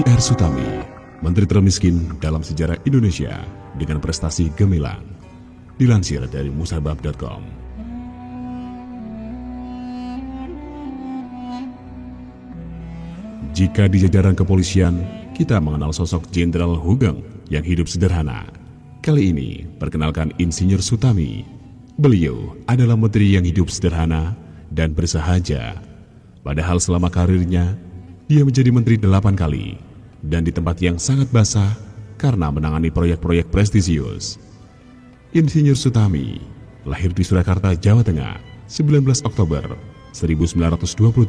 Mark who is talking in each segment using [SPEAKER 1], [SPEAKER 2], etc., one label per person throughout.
[SPEAKER 1] IR Sutami, Menteri termiskin dalam sejarah Indonesia dengan prestasi gemilang. Dilansir dari musabab.com. Jika di jajaran kepolisian, kita mengenal sosok Jenderal Hugeng yang hidup sederhana. Kali ini, perkenalkan Insinyur Sutami. Beliau adalah menteri yang hidup sederhana dan bersahaja. Padahal selama karirnya, dia menjadi menteri 8 kali dan di tempat yang sangat basah karena menangani proyek-proyek prestisius. Insinyur Sutami lahir di Surakarta, Jawa Tengah, 19 Oktober 1928.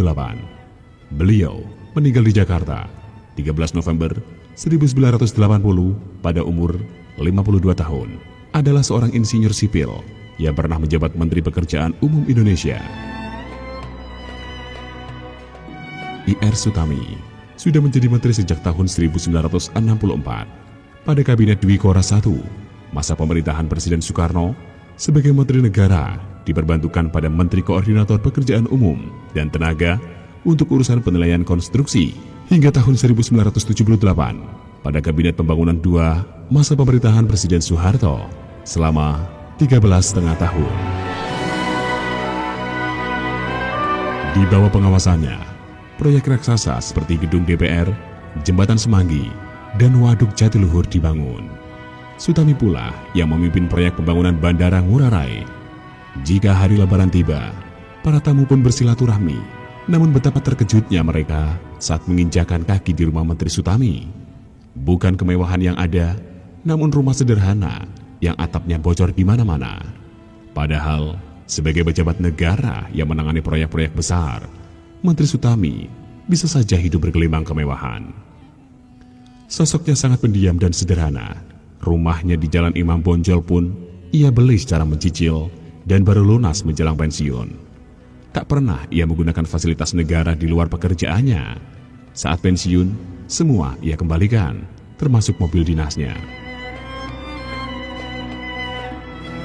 [SPEAKER 1] Beliau meninggal di Jakarta 13 November 1980 pada umur 52 tahun. Adalah seorang insinyur sipil yang pernah menjabat Menteri Pekerjaan Umum Indonesia. IR Sutami sudah menjadi menteri sejak tahun 1964. Pada Kabinet Dwi Kora I, masa pemerintahan Presiden Soekarno, sebagai Menteri Negara diperbantukan pada Menteri Koordinator Pekerjaan Umum dan Tenaga untuk urusan penilaian konstruksi hingga tahun 1978 pada Kabinet Pembangunan II masa pemerintahan Presiden Soeharto selama 13,5 tahun. Di bawah pengawasannya, proyek raksasa seperti gedung DPR, jembatan Semanggi, dan waduk Jatiluhur dibangun. Sutami pula yang memimpin proyek pembangunan Bandara Ngurah Rai. Jika hari Lebaran tiba, para tamu pun bersilaturahmi. Namun betapa terkejutnya mereka saat menginjakan kaki di rumah Menteri Sutami. Bukan kemewahan yang ada, namun rumah sederhana yang atapnya bocor di mana-mana. Padahal sebagai pejabat negara yang menangani proyek-proyek besar, Menteri Sutami bisa saja hidup bergelimang kemewahan. Sosoknya sangat pendiam dan sederhana. Rumahnya di Jalan Imam Bonjol pun ia beli secara mencicil dan baru lunas menjelang pensiun. Tak pernah ia menggunakan fasilitas negara di luar pekerjaannya. Saat pensiun, semua ia kembalikan, termasuk mobil dinasnya.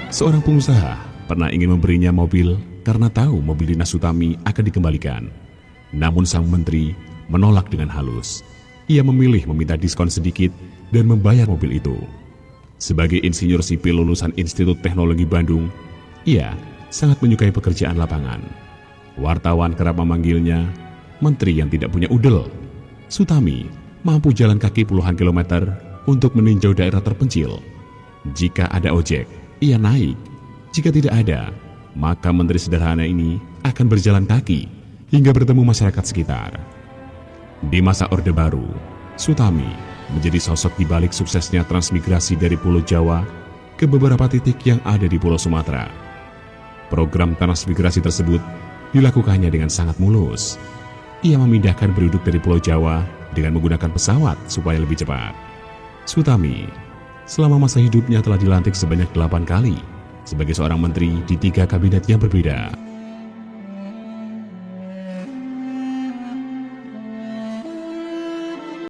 [SPEAKER 1] Seorang pengusaha pernah ingin memberinya mobil karena tahu mobil dinas Sutami akan dikembalikan. Namun sang menteri menolak dengan halus. Ia memilih meminta diskon sedikit dan membayar mobil itu. Sebagai insinyur sipil lulusan Institut Teknologi Bandung, ia sangat menyukai pekerjaan lapangan. Wartawan kerap memanggilnya menteri yang tidak punya udel. Sutami mampu jalan kaki puluhan kilometer untuk meninjau daerah terpencil. Jika ada ojek, ia naik. Jika tidak ada, maka menteri sederhana ini akan berjalan kaki hingga bertemu masyarakat sekitar. Di masa Orde Baru, Sutami menjadi sosok di balik suksesnya transmigrasi dari Pulau Jawa ke beberapa titik yang ada di Pulau Sumatera. Program transmigrasi tersebut dilakukannya dengan sangat mulus. Ia memindahkan penduduk dari Pulau Jawa dengan menggunakan pesawat supaya lebih cepat. Sutami selama masa hidupnya telah dilantik sebanyak 8 kali sebagai seorang menteri di 3 kabinet yang berbeda.